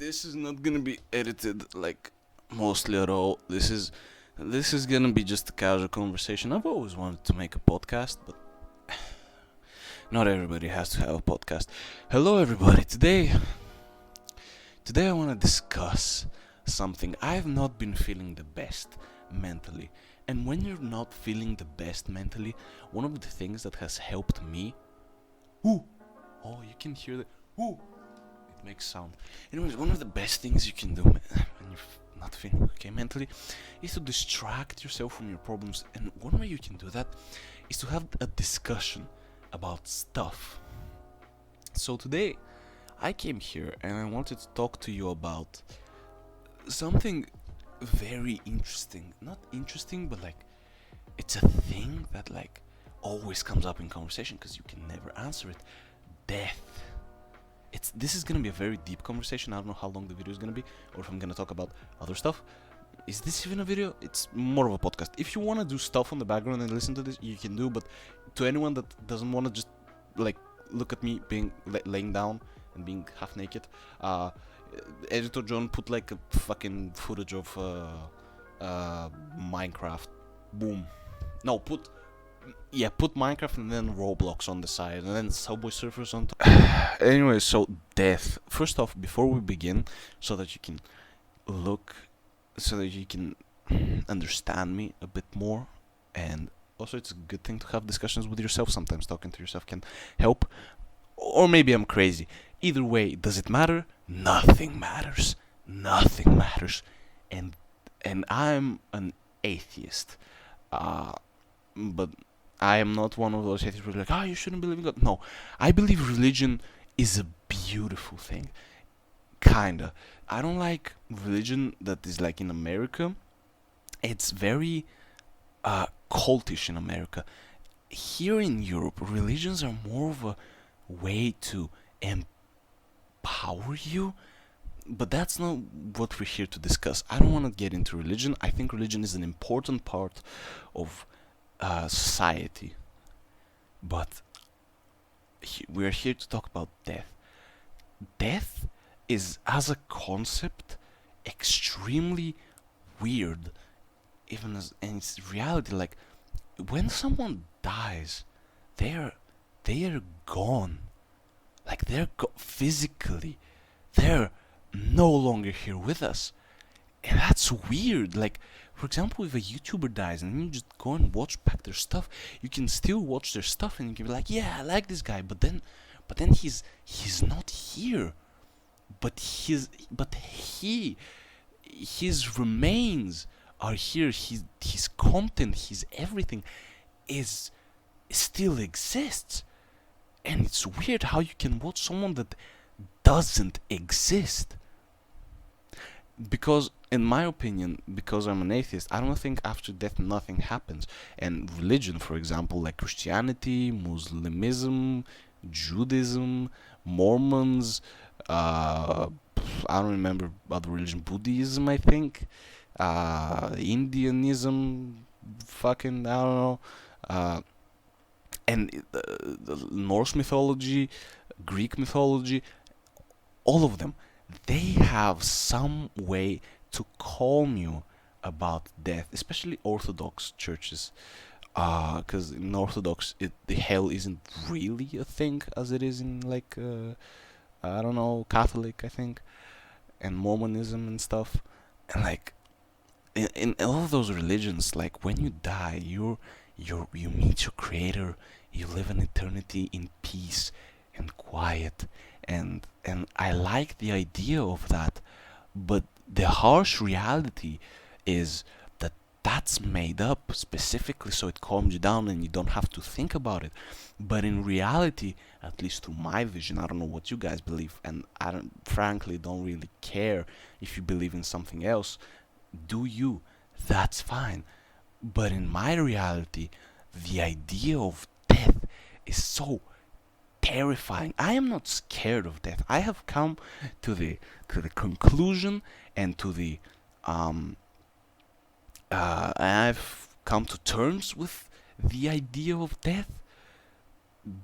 This is not gonna be edited like mostly at all. This is gonna be just a casual conversation. I've always wanted to make a podcast, but not everybody has to have a podcast. Hello everybody. Today I want to discuss something. I've not been feeling the best mentally. And when you're not feeling the best mentally, one of the things that has helped me. Ooh. Oh, you can hear the ooh. It makes sound. Anyways, one of the best things you can do when you're not feeling okay mentally is to distract yourself from your problems. And one way you can do that is to have a discussion about stuff. So today I came here and I wanted to talk to you about something very interesting. Not interesting, but like it's a thing that like always comes up in conversation because you can never answer it. Death. This is gonna be a very deep conversation. I don't know how long the video is gonna be, or if I'm gonna talk about other stuff. Is this even a video? It's more of a podcast. If you wanna do stuff on the background and listen to this, you can do. But to anyone that doesn't wanna just like look at me being laying down and being half naked, Editor John put like a fucking footage of Minecraft. Boom. No, put Minecraft and then Roblox on the side, and then Subway Surfers on top. Anyway, so death. First off, before we begin, so that you can understand me a bit more, and also it's a good thing to have discussions with yourself. Sometimes talking to yourself can help. Or maybe I'm crazy. Either way, does it matter? Nothing matters. Nothing matters. And I'm an atheist. But I am not one of those atheists who are like, you shouldn't believe in God. No, I believe religion is a beautiful thing. Kinda. I don't like religion that is like in America. It's very cultish in America. Here in Europe, religions are more of a way to empower you. But that's not what we're here to discuss. I don't want to get into religion. I think religion is an important part of society. But we're here to talk about death. Death is, as a concept, extremely weird. And it's reality. Like, when someone dies, they are gone. Like, physically. They're no longer here with us. And that's weird. Like, for example, if a YouTuber dies and you just go and watch back their stuff, you can still watch their stuff and you can be like, yeah, I like this guy, but then he's not here. But his remains are here. His content, his everything still exists. And it's weird how you can watch someone that doesn't exist. Because, in my opinion, because I'm an atheist, I don't think after death nothing happens. And religion, for example, like Christianity, Muslimism, Judaism, Mormons, I don't remember other religion, Buddhism, I think, Indianism, fucking, I don't know, and the Norse mythology, Greek mythology, all of them, they have some way to calm you about death, especially Orthodox churches. Because in Orthodox, the hell isn't really a thing as it is in like I don't know, Catholic, I think, and Mormonism and stuff. And like in all of those religions, like when you die, you meet your Creator. You live an eternity in peace and quiet. And I like the idea of that, but the harsh reality is that that's made up specifically so it calms you down and you don't have to think about it. But in reality, at least through my vision, I don't know what you guys believe, and I frankly don't really care if you believe in something else. Do you? That's fine. But in my reality, the idea of death is so terrifying. I am not scared of death. I have come to the conclusion and to the I've come to terms with the idea of death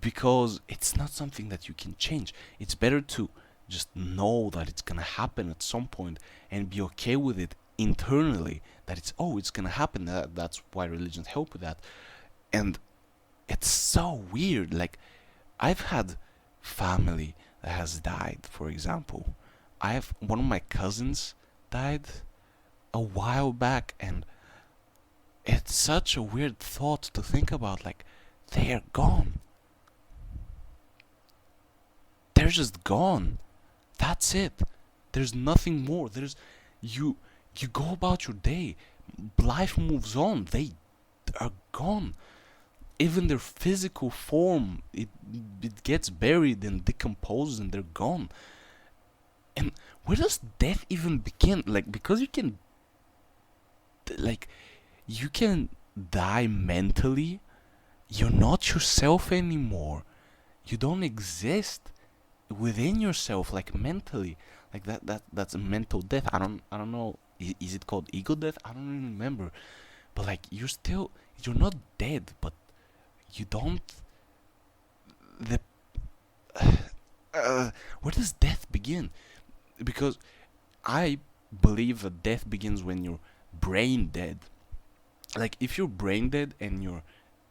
because it's not something that you can change. It's better to just know that it's gonna happen at some point and be okay with it internally, that it's gonna happen. That's why religions help with that. And it's so weird. Like, I've had family that has died, for example. I have one of my cousins died a while back, and it's such a weird thought to think about. Like, they're gone. They're just gone. That's it. There's nothing more. You go about your day. Life moves on. They are gone. Even their physical form, it gets buried and decomposes, and they're gone. And where does death even begin? Like, because like you can die mentally. You're not yourself anymore. You don't exist within yourself, like mentally. Like that's a mental death. I don't know. Is it called ego death? I don't even remember. But like, you're not dead, but you don't the where does death begin? Because I believe that death begins when you're brain dead. Like, if you're brain dead and your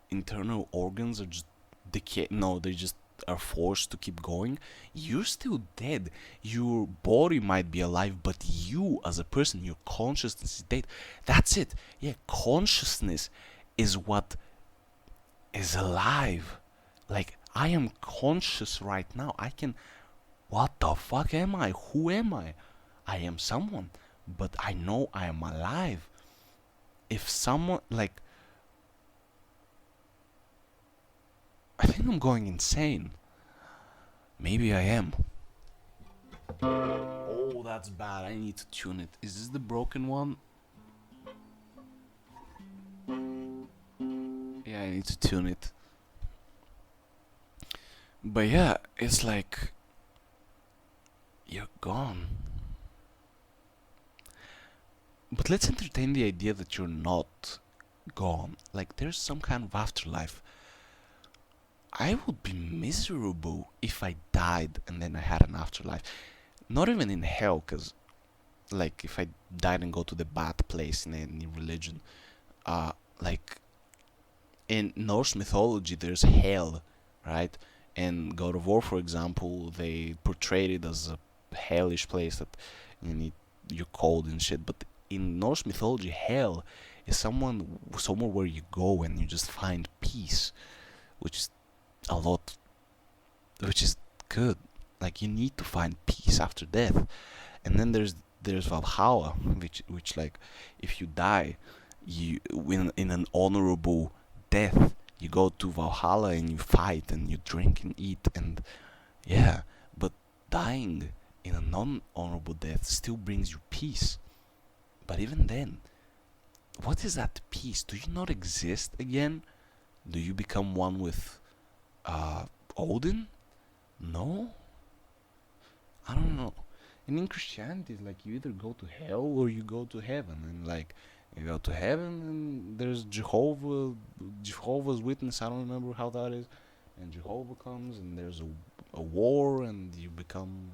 internal organs are just decay, no, they just are forced to keep going, you're still dead. Your body might be alive, but you as a person, your consciousness is dead. That's it. Yeah, consciousness is what is alive. Like, I am conscious right now. I can. What the fuck am I? Who am I? I am someone, but I know I am alive. If someone, like, I think I'm going insane. Maybe I am. Oh, that's bad. I need to tune it. Is this the broken one? Yeah, I need to tune it. But yeah, it's like, you're gone. But let's entertain the idea that you're not gone. Like, there's some kind of afterlife. I would be miserable if I died and then I had an afterlife. Not even in hell, because, like, if I died and go to the bad place in any religion, like, in Norse mythology, there's hell, right? And God of War, for example, they portrayed it as a hellish place that you're cold and shit. But in Norse mythology, hell is somewhere where you go and you just find peace, which is a lot, which is good. Like, you need to find peace after death. And then there's Valhalla, which like, if you die, you in an honorable death, you go to Valhalla and you fight and you drink and eat, and yeah. But dying in a non-honorable death still brings you peace. But even then, what is that peace? Do you not exist again? Do you become one with Odin? No? I don't know. And in Christianity, it's like, you either go to hell or you go to heaven. And like, you go to heaven and there's Jehovah's Witness, I don't remember how that is. And Jehovah comes and there's a war, and you become,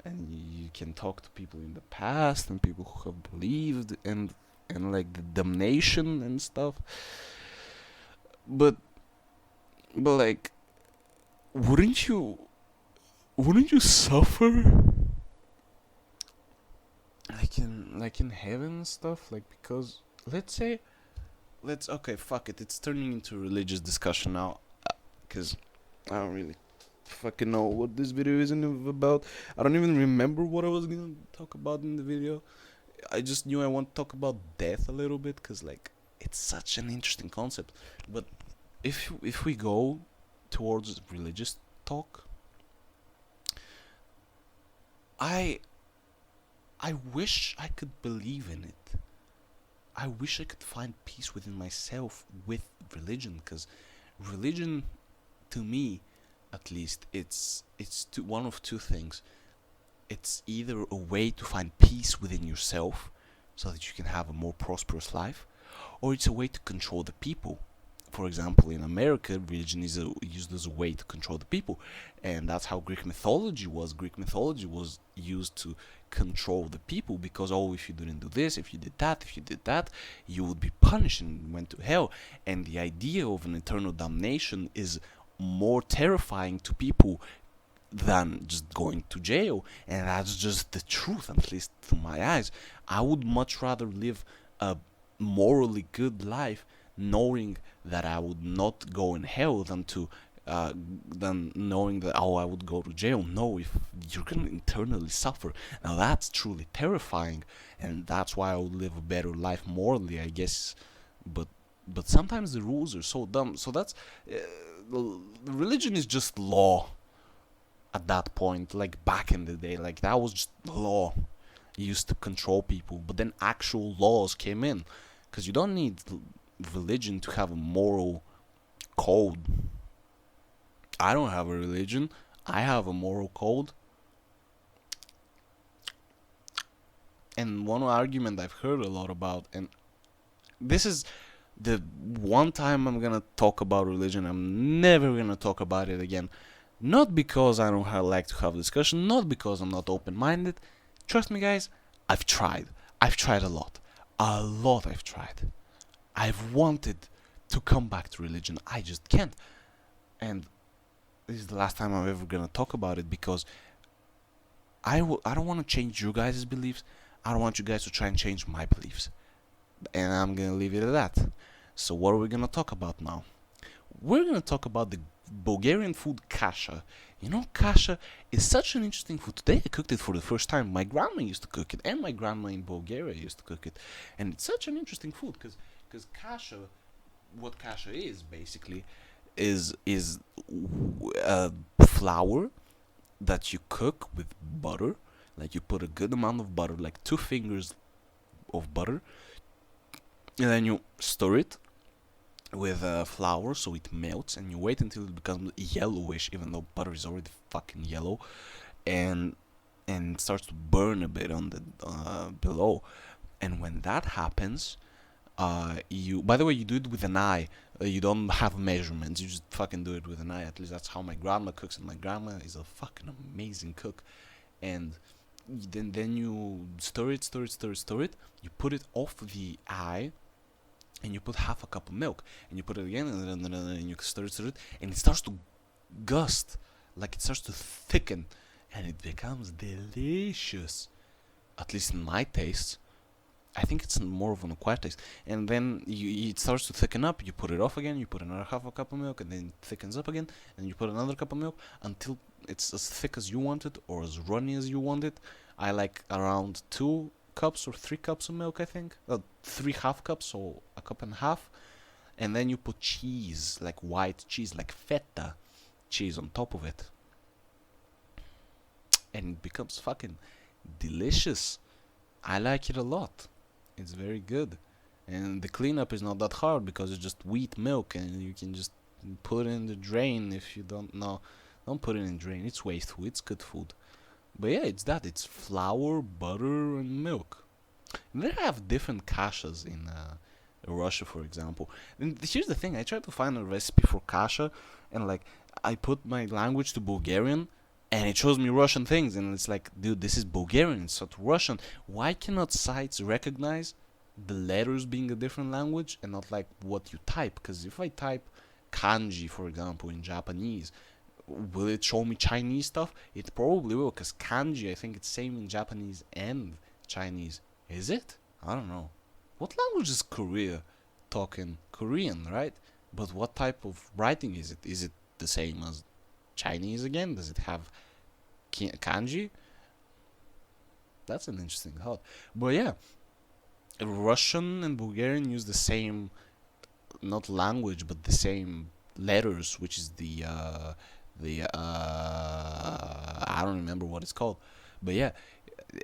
and you can talk to people in the past and people who have believed, and like the damnation and stuff. But like, wouldn't you suffer like in heaven and stuff? Like, because okay, fuck it, it's turning into a religious discussion now, because I don't really fucking know what this video is about. I don't even remember what I was gonna talk about in the video. I just knew I want to talk about death a little bit, because like, it's such an interesting concept. But if we go towards religious talk, I wish I could believe in it. I wish I could find peace within myself with religion, because religion, to me, at least, it's one of two things. It's either a way to find peace within yourself, so that you can have a more prosperous life, or it's a way to control the people. for example, in America, religion is used as a way to control the people, and that's how Greek mythology was. Greek mythology was used to control the people because, oh, if you didn't do this, if you did that, you would be punished and went to hell. And the idea of an eternal damnation is more terrifying to people than just going to jail, and that's just the truth, at least through my eyes. I would much rather live a morally good life knowing that I would not go in hell than knowing that, oh, I would go to jail. No, if you're gonna eternally suffer, now that's truly terrifying, and that's why I would live a better life morally, I guess. But sometimes the rules are so dumb. So that's religion is just law at that point. Like back in the day, like that was just law. It used to control people, but then actual laws came in, because you don't need religion to have a moral code. I don't have a religion. I have a moral code. And one argument I've heard a lot about, and this is the one time I'm gonna talk about religion, I'm never gonna talk about it again. Not because I don't like to have a discussion, not because I'm not open-minded. Trust me, guys, I've tried. I've tried a lot. A lot I've tried. I've wanted to come back to religion. I just can't. And this is the last time I'm ever gonna talk about it, because I don't want to change your guys' beliefs. I don't want you guys to try and change my beliefs. And I'm gonna leave it at that. So what are we gonna talk about now? We're gonna talk about the Bulgarian food kasha. You know, kasha is such an interesting food. Today I cooked it for the first time. My grandma used to cook it, and my grandma in Bulgaria used to cook it. And it's such an interesting food, because kasha, what kasha is basically, is flour that you cook with butter. Like you put a good amount of butter, like 2 fingers of butter, and then you stir it with flour so it melts, and you wait until it becomes yellowish, even though butter is already fucking yellow, and it starts to burn a bit on the below. And when that happens, you, by the way, you do it with an eye. You don't have measurements. You just fucking do it with an eye. At least that's how my grandma cooks, and my grandma is a fucking amazing cook. And then you stir it. You put it off the eye, and you put half a cup of milk, and you put it again, and you stir it, and it starts to gust, like it starts to thicken, and it becomes delicious. At least in my taste. I think it's more of an acquired taste. And then it starts to thicken up. You put it off again. You put another half a cup of milk, and then it thickens up again. And you put another cup of milk until it's as thick as you want it, or as runny as you want it. I like around 2 cups or 3 cups of milk, I think. 3 half cups, so a cup and a half. And then you put cheese, like white cheese, like feta cheese on top of it. And it becomes fucking delicious. I like it a lot. It's very good. And the cleanup is not that hard, because it's just wheat milk, and you can just put it in the drain if you don't know. Don't put it in the drain. It's wasteful. It's good food. But yeah, it's that. It's flour, butter, and milk. And they have different kashas in Russia, for example. And here's the thing. I tried to find a recipe for kasha, and like I put my language to Bulgarian, and it shows me Russian things, and it's like, dude, this is Bulgarian, it's not Russian. Why cannot sites recognize the letters being a different language and not like what you type? Because if I type kanji, for example, in Japanese, will it show me Chinese stuff? It probably will, because kanji, I think it's same in Japanese and Chinese. Is it? I don't know. What language is Korea talking? Korean, right? But what type of writing is it? Is it the same as Chinese again? Does it have kanji? That's an interesting thought. But yeah, Russian and Bulgarian use the same, not language, but the same letters, which is the I don't remember what it's called. But yeah,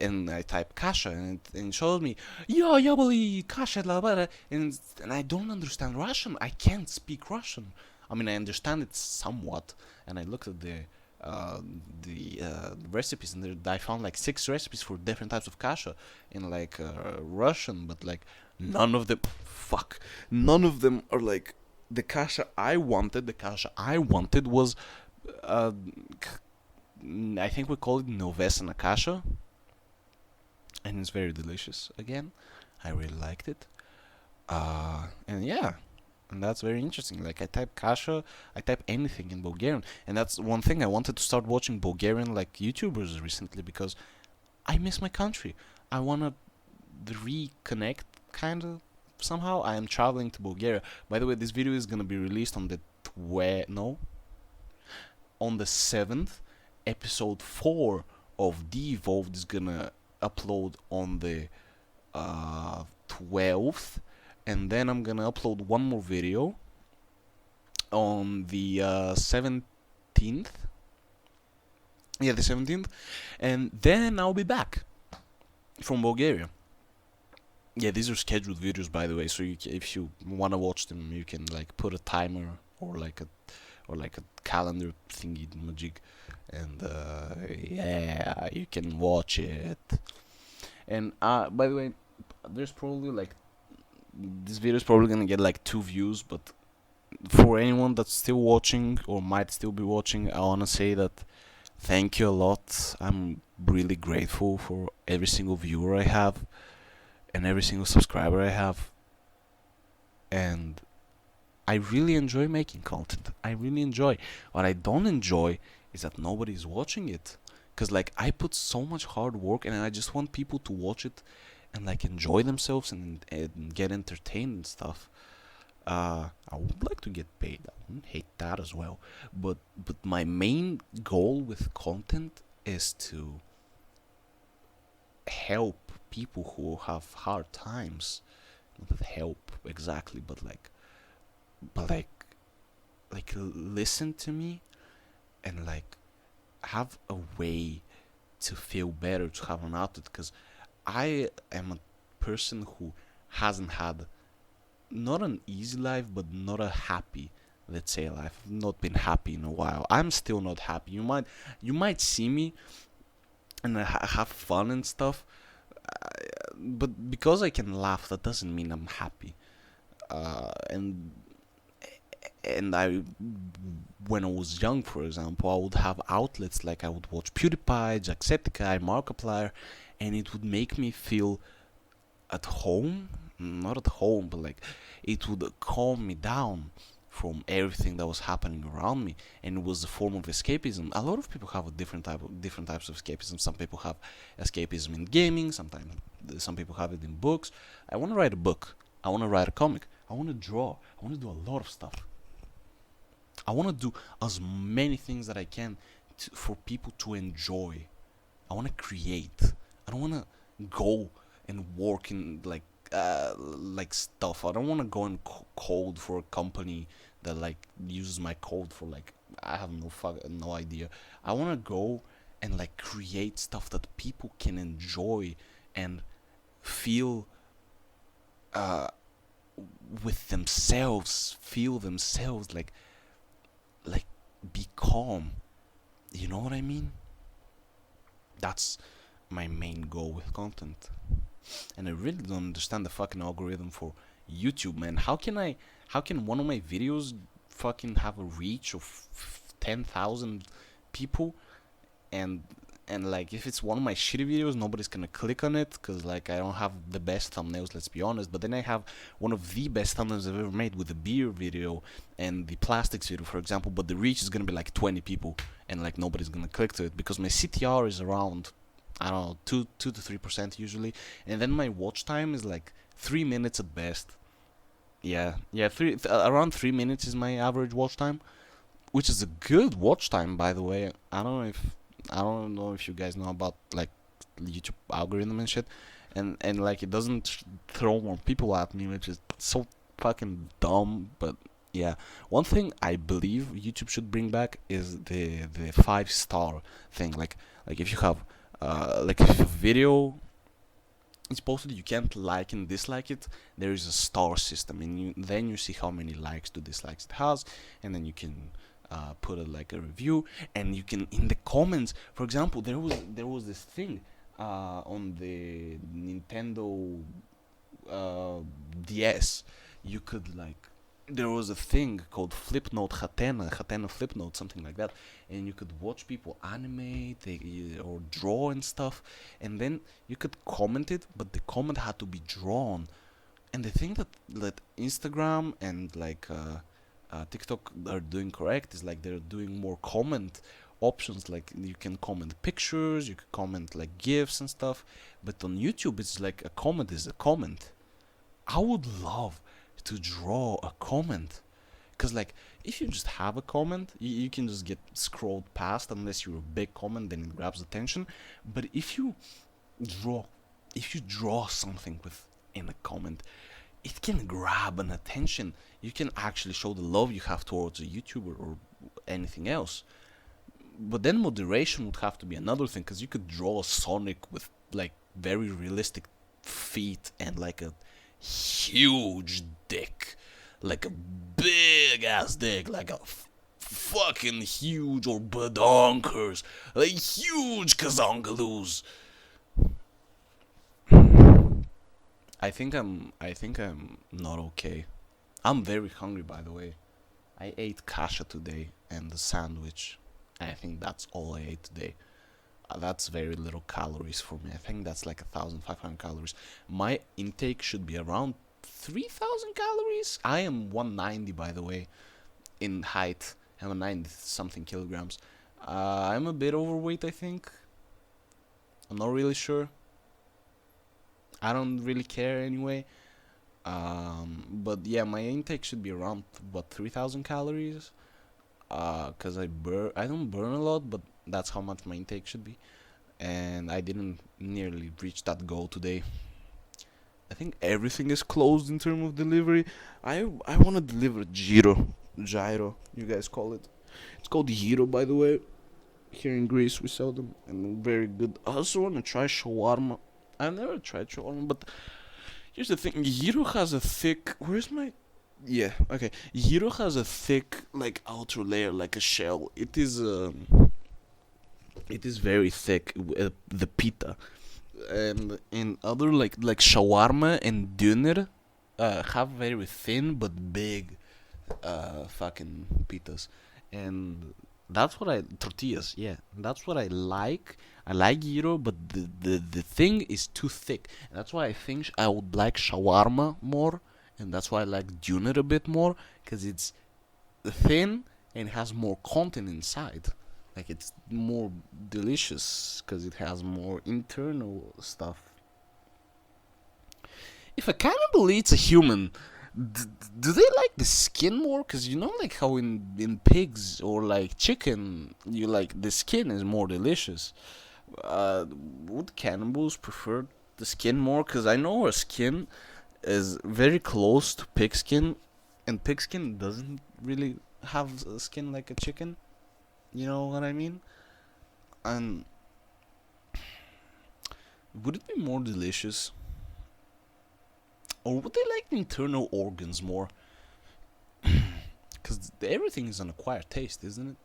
and I type kasha, and it shows me yo yabali kasha la bada, and I don't understand Russian. I can't speak Russian. I mean, I understand it somewhat, and I looked at the recipes, and I found like 6 recipes for different types of kasha in like Russian, but like none of them are like the kasha I wanted was, uh, I think we call it Novesana kasha, and it's very delicious. Again, I really liked it. And yeah, and that's very interesting. Like I type kasha, I type anything in Bulgarian, and that's one thing I wanted to start watching Bulgarian like YouTubers recently because I miss my country. I wanna reconnect, kind of somehow. I am traveling to Bulgaria. By the way, this video is gonna be released on the on the 7th. Episode 4 of The Evolved is gonna upload on the 12th, and then I'm gonna upload one more video on the 17th. Yeah, the 17th, and then I'll be back from Bulgaria. Yeah, these are scheduled videos, by the way. So if you wanna watch them, you can like put a timer or like a calendar thingy majig, and yeah, you can watch it. And by the way, there's probably like this video is probably gonna get like 2 views, but for anyone that's still watching or might still be watching, I wanna say that thank you a lot. I'm really grateful for every single viewer I have and every single subscriber I have, and I really enjoy making content. I really enjoy. What I don't enjoy is that nobody's watching it. Cause like I put so much hard work, and I just want people to watch it and like enjoy themselves and get entertained and stuff. I would like to get paid. I wouldn't hate that as well. But my main goal with content is to help people who have hard times. Not help exactly, but listen to me and like have a way to feel better, to have an outlet, because I am a person who hasn't had not an easy life, but not a happy, let's say, life. I've not been happy in a while. I'm still not happy. You might see me and have fun and stuff, but because I can laugh, that doesn't mean I'm happy. And I, when I was young, for example, I would have outlets like I would watch PewDiePie, Jacksepticeye, Markiplier, and it would make me feel at home. Not at home, but like it would calm me down from everything that was happening around me, and it was a form of escapism. A lot of people have a different types of escapism. Some people have escapism in gaming. Sometimes some people have it in books. I want to write a book. I want to write a comic. I want to draw. I want to do a lot of stuff. I want to do as many things that I can for people to enjoy. I want to create. I don't want to go and work in like stuff. I don't want to go and code for a company that like uses my code for like I have no idea. I want to go and like create stuff that people can enjoy and feel with themselves, feel themselves like be calm. You know what I mean? That's my main goal with content. And I really don't understand the fucking algorithm for YouTube, man. How can one of my videos fucking have a reach of 10,000 people, and like if it's one of my shitty videos, nobody's gonna click on it because like I don't have the best thumbnails, let's be honest. But then I have one of the best thumbnails I've ever made with the beer video and the plastics video, for example, but the reach is gonna be like 20 people, and like nobody's gonna click to it because my CTR is around, I don't know, 2 to 3% usually, and then my watch time is like 3 minutes at best. Yeah, around 3 minutes is my average watch time, which is a good watch time, by the way. I don't know if you guys know about like YouTube algorithm and shit, and like it doesn't throw more people at me, which is so fucking dumb. But yeah, one thing I believe YouTube should bring back is the 5-star thing. Like if you have like if a video is posted, you can't like and dislike it. There is a star system, and then you see how many likes to dislikes it has, and then you can put like a review, and you can in the comments. For example, there was this thing on the Nintendo DS. You could like there was a thing called Flipnote Hatena Flipnote, something like that, and you could watch people animate or draw and stuff, and then you could comment it, but the comment had to be drawn. And the thing that Instagram and TikTok are doing correct is like they're doing more comment options. Like you can comment pictures, you can comment like gifs and stuff, but on YouTube it's like a comment is a comment. I would love to draw a comment. Because, like, if you just have a comment, you can just get scrolled past unless you're a big comment, then it grabs attention. But draw, if you draw something in a comment, it can grab an attention. You can actually show the love you have towards a YouTuber or anything else. But then moderation would have to be another thing, because you could draw Sonic with, like, very realistic feet and, like, a huge dick, like a big ass dick, like a fucking huge or badonkers, like huge kazongaloos. I think I'm not okay. I'm very hungry, by the way. I ate kasha today and the sandwich. I think that's all I ate today. That's very little calories for me. I think that's like 1,500 calories. My intake should be around 3,000 calories. I am 190, by the way, in height. I'm a 90 something kilograms. I'm a bit overweight, I think. I'm not really sure. I don't really care anyway. But yeah, my intake should be around what 3,000 calories. Cause I don't burn a lot, but that's how much my intake should be. And I didn't nearly reach that goal today. I think everything is closed in terms of delivery. I want to deliver gyro. You guys call it. It's called gyro, by the way. Here in Greece, we sell them, and they're very good. I also want to try shawarma. I've never tried shawarma, but here's the thing: gyro has a thick. Where's my? Yeah, okay. Gyro has a thick, like outer layer, like a shell. It is very thick. The pita, and in other like shawarma and döner, have very thin but big, fucking pitas, and that's what I tortillas. Yeah, that's what I like. I like gyro, but the thing is too thick. And that's why I think I would like shawarma more, and that's why I like döner a bit more, because it's thin and has more content inside. Like it's more delicious because it has more internal stuff. If a cannibal eats a human, do they like the skin more? Because you know, like how in pigs or like chicken, you like the skin is more delicious. Would cannibals prefer the skin more? Because I know our skin is very close to pig skin, and pig skin doesn't really have a skin like a chicken. You know what I mean? And would it be more delicious? Or would they like the internal organs more? Because everything is an acquired taste, isn't it?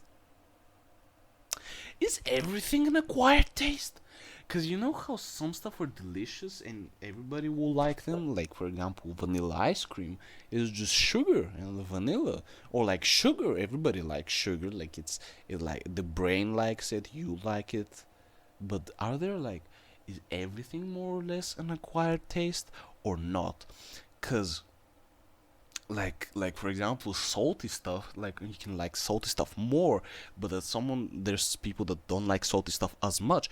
Is everything an acquired taste? Because you know how some stuff are delicious and everybody will like them? Like, for example, vanilla ice cream is just sugar and the vanilla. Or like sugar, everybody likes sugar. Like, it like the brain likes it, you like it. But are there like, is everything more or less an acquired taste or not? Because like for example salty stuff, like you can like salty stuff more, but there's people that don't like salty stuff as much.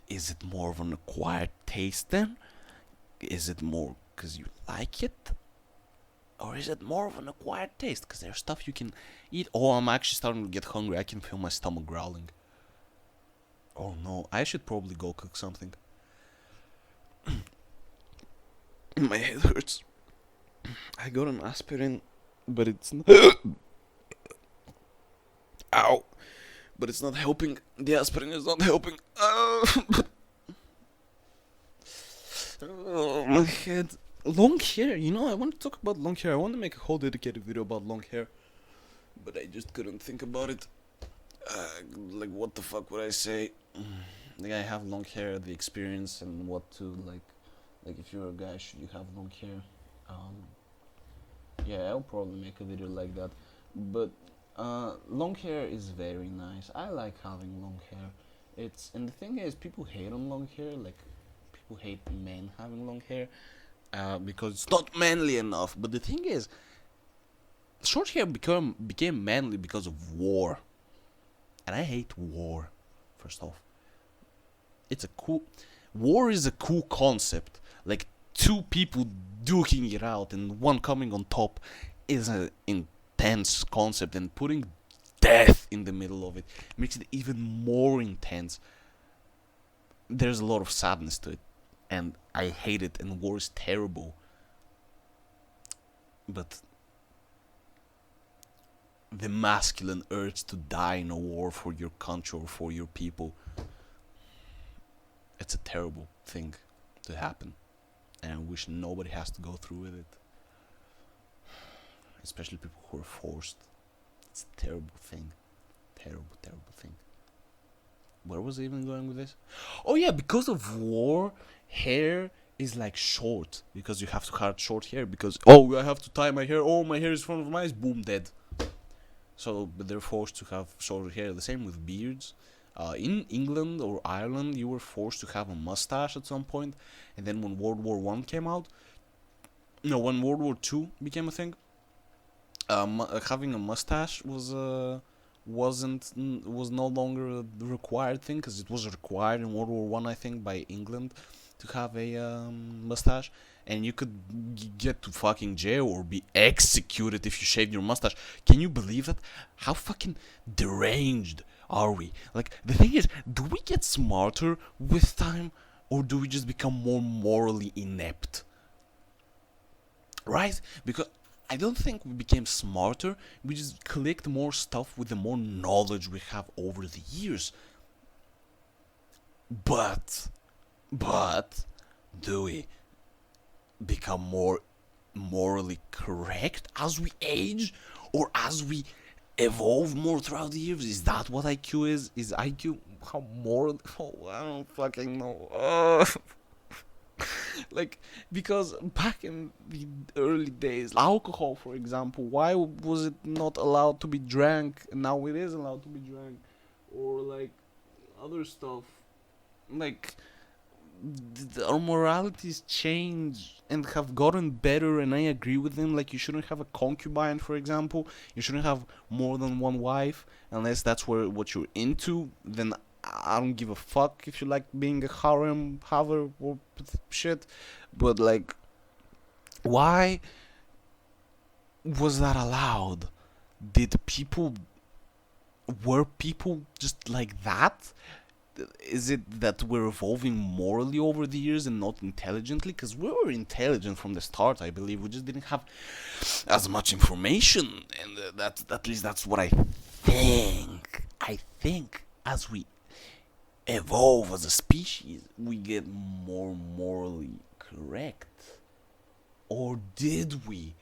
Is it more of an acquired taste then? Is it more because you like it, or is it more of an acquired taste because there's stuff you can eat? Oh, I'm actually starting to get hungry. I can feel my stomach growling. Oh no, I should probably go cook something. My head hurts. I got an aspirin, but it's not. Ow! But it's not helping. The aspirin is not helping. My head. Long hair. You know, I want to talk about long hair. I want to make a whole dedicated video about long hair, but I just couldn't think about it. Like, what the fuck would I say? Like, I have long hair, the experience, and what to like. Like, if you're a guy, should you have long hair? Um, Yeah, I'll probably make a video like that. But long hair is very nice. I like having long hair. It's and the thing is, people hate on long hair. Like people hate men having long hair because it's not manly enough. But the thing is, short hair became manly because of war, and I hate war. First off, it's a cool war is a cool concept. Like two people duking it out and one coming on top is an intense concept, and putting death in the middle of it makes it even more intense. There's a lot of sadness to it, and I hate it, and war is terrible. But the masculine urge to die in a war for your country or for your people, it's a terrible thing to happen. And I wish nobody has to go through with it. Especially people who are forced. It's a terrible thing. Terrible, terrible thing. Where was I even going with this? Oh yeah, because of war, hair is like short. Because you have to cut short hair. Because, oh, I have to tie my hair. Oh, my hair is in front of my eyes. Boom, dead. So but they're forced to have shorter hair. The same with beards. In England or Ireland, you were forced to have a mustache at some point, and then when World War One came out, no, when World War Two became a thing, having a mustache was no longer a required thing because it was required in World War One, I think, by England to have a mustache, and you could get to fucking jail or be executed if you shaved your mustache. Can you believe that? How fucking deranged are we? Like, the thing is, do we get smarter with time, or do we just become more morally inept? Right? Because I don't think we became smarter. We just collect more stuff with the more knowledge we have over the years. But, do we become more morally correct as we age, or as we evolve more throughout the years? Is that what IQ is? Is IQ how moral? Oh, I don't fucking know. Like, because back in the early days, alcohol, for example, why was it not allowed to be drank, and now it is allowed to be drank? Or like other stuff, like our moralities change and have gotten better, and I agree with them. Like, you shouldn't have a concubine, for example. You shouldn't have more than one wife unless that's what you're into. Then I don't give a fuck if you like being a harem haver or shit. But like, why was that allowed? Did people Were people just like that? Is it that we're evolving morally over the years and not intelligently? Because we were intelligent from the start, I believe. We just didn't have as much information, and that at least that's what I think. I think as we evolve as a species, we get more morally correct. Or did we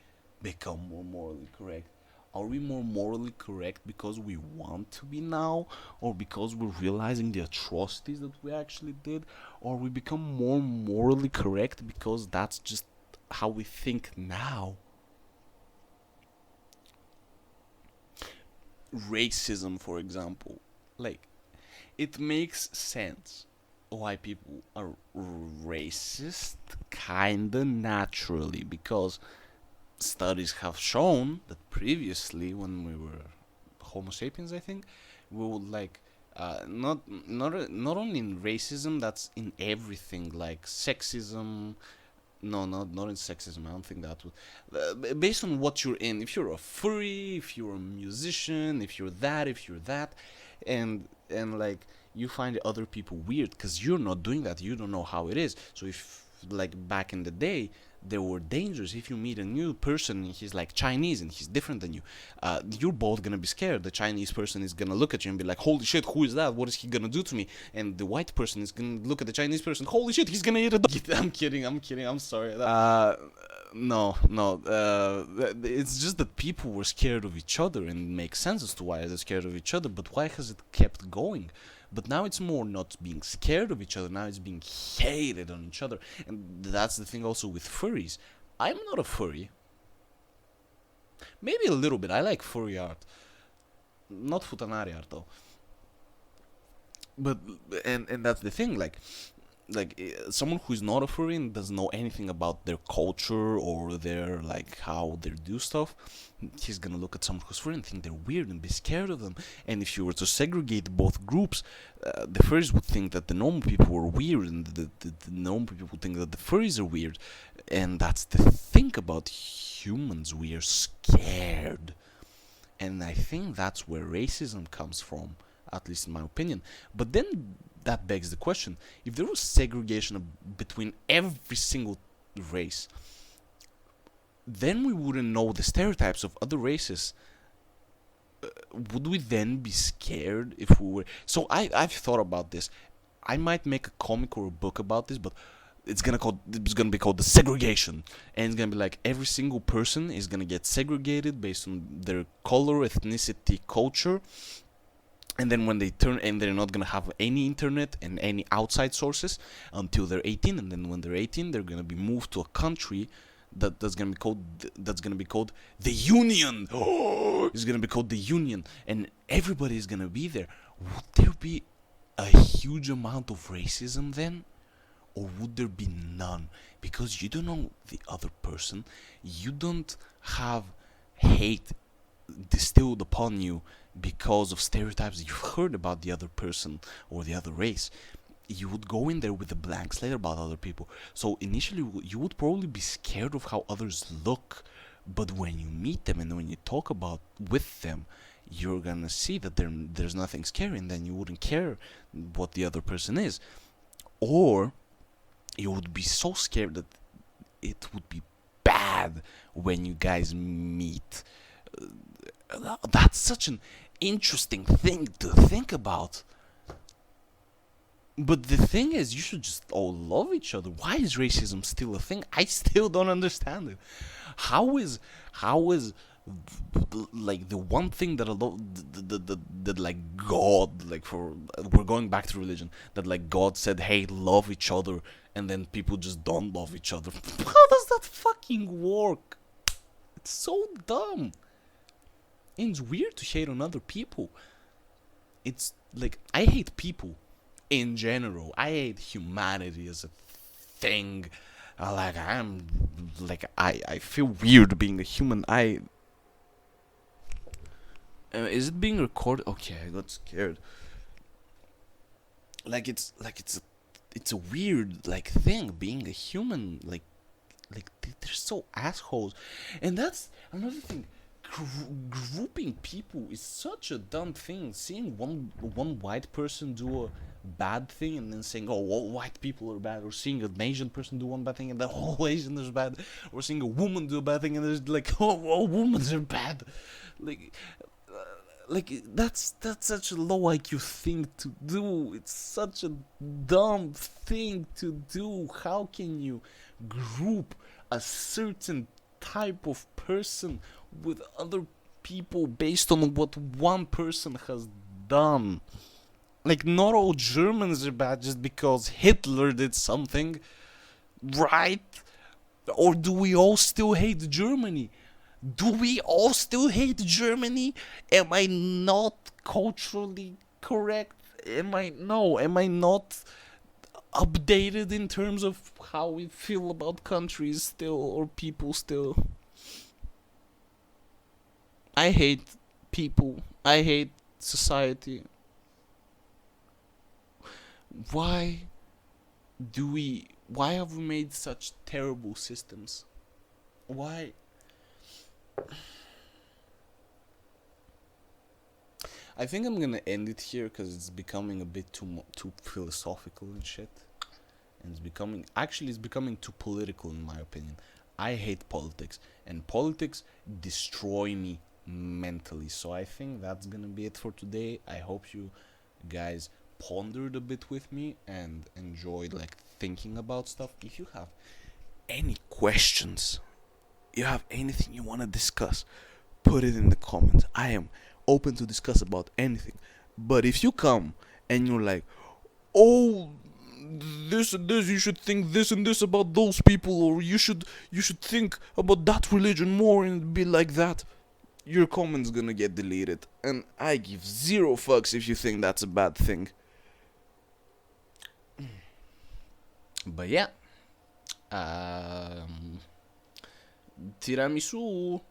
become more morally correct? Are we more morally correct because we want to be now, or because we're realizing the atrocities that we actually did, or we become more morally correct because that's just how we think now? Racism, for example, like, it makes sense why people are racist kinda naturally, because studies have shown that previously, when we were Homo sapiens, I think, we would like not only in racism, that's in everything, like sexism. No, not in sexism. I don't think that would. Based on what you're in, if you're a furry, if you're a musician, if you're that, and like, you find other people weird because you're not doing that. You don't know how it is. So if, like, back in the day, there were dangers. If you meet a new person and he's like Chinese and he's different than you, you're both gonna be scared. The Chinese person is gonna look at you and be like, holy shit, who is that? What is he gonna do to me? And the white person is gonna look at the Chinese person, holy shit, he's gonna eat a dog. I'm kidding, I'm sorry. No, it's just that people were scared of each other, and it makes sense as to why they're scared of each other, but why has it kept going? But now it's more not being scared of each other, now it's being hated on each other. And that's the thing also with furries. I'm not a furry. Maybe a little bit. I like furry art, not futanari art though. But and that's the thing. Someone who's not a furry and doesn't know anything about their culture or their like how they do stuff, he's gonna look at someone who's furry and think they're weird and be scared of them. And if you were to segregate both groups, the furries would think that the normal people were weird, and the normal people would think that the furries are weird. And that's the thing about humans, we are scared. And I think that's where racism comes from, at least in my opinion. But then that begs the question, if there was segregation between every single race, then we wouldn't know the stereotypes of other races. Would we then be scared if we were... So I've thought about this. I might make a comic or a book about this, but it's gonna be called the segregation, and it's gonna be like every single person is gonna get segregated based on their color, ethnicity, culture, and then when they turn, and they're not gonna have any internet and any outside sources until they're 18, and then when they're 18, they're gonna be moved to a country that's gonna be called the Union. It's gonna be called the Union, and everybody is gonna be there. Would there be a huge amount of racism then? Or would there be none? Because you don't know the other person. You don't have hate distilled upon you because of stereotypes you've heard about the other person or the other race. You would go in there with a blank slate about other people. So initially you would probably be scared of how others look. But when you meet them and when you talk about with them, you're gonna see that there's nothing scary, and then you wouldn't care what the other person is. Or you would be so scared that it would be bad when you guys meet. That's such an interesting thing to think about. But the thing is, you should just all love each other. Why is racism still a thing? I still don't understand it. How is like the one thing that that like God, like, for we're going back to religion, that like God said, hey, love each other, and then people just don't love each other. How does that fucking work? It's so dumb. And it's weird to hate on other people. It's like, I hate people in general. I hate humanity as a thing. I feel weird being a human. Is it being recorded? Okay, I got scared. It's a weird like thing being a human. Like they're so assholes, and that's another thing. Grouping people is such a dumb thing. Seeing one white person do a bad thing and then saying, oh, all white people are bad, or seeing an Asian person do one bad thing and the whole Asian is bad, or seeing a woman do a bad thing and there's like, oh, all women are bad. Like that's such a low IQ thing to do. It's such a dumb thing to do. How can you group a certain type of person with other people based on what one person has done? Like, not all Germans are bad just because Hitler did something, right? Or do we all still hate Germany? Do we all still hate Germany? Am I not culturally correct? Am I not updated in terms of how we feel about countries still, or people still? I hate people. I hate society. Why have we made such terrible systems? Why? I think I'm gonna end it here because it's becoming a bit too philosophical and shit, and it's becoming too political in my opinion. I hate politics, and politics destroy me mentally. So I think that's gonna be it for today. I hope you guys pondered a bit with me and enjoyed like thinking about stuff. If you have any questions, you have anything you want to discuss, put it in the comments. I am open to discuss about anything. But if you come and you're like, oh, this and this, you should think this and this about those people, or you should think about that religion more and be like that, your comment's gonna get deleted, and I give zero fucks if you think that's a bad thing. But yeah, tiramisu